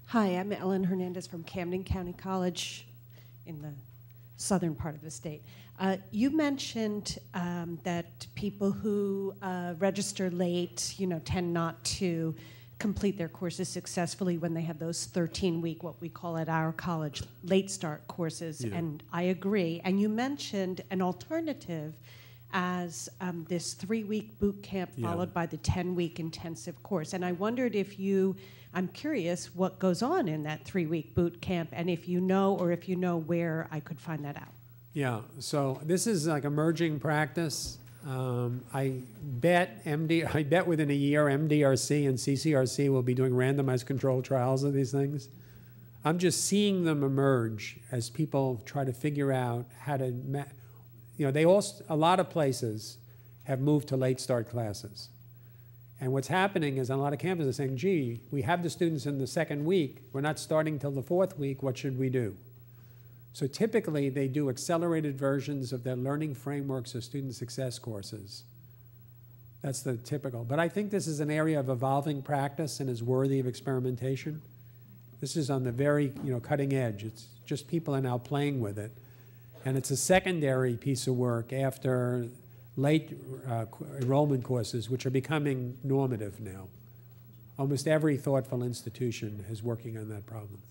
Hi, I'm Ellen Hernandez from Camden County College in the southern part of the state. You mentioned that people who register late, tend not to complete their courses successfully when they have those 13-week, what we call at our college, late start courses, Yeah. and I agree. And you mentioned an alternative as this 3-week boot camp followed by the 10-week intensive course. And I wondered if I'm curious what goes on in that 3-week boot camp, and if you know where I could find that out. Yeah, so this is like emerging practice. I bet within a year MDRC and CCRC will be doing randomized controlled trials of these things. I'm just seeing them emerge as people try to figure out how to, a lot of places have moved to late start classes. And what's happening is on a lot of campuses are saying, gee, we have the students in the second week, we're not starting till the fourth week, what should we do? So typically they do accelerated versions of their learning frameworks or student success courses. That's the typical. But I think this is an area of evolving practice and is worthy of experimentation. This is on the very cutting edge. It's just people are now playing with it. And it's a secondary piece of work after late enrollment courses, which are becoming normative now. Almost every thoughtful institution is working on that problem.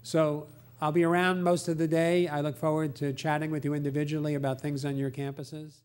So I'll be around most of the day. I look forward to chatting with you individually about things on your campuses.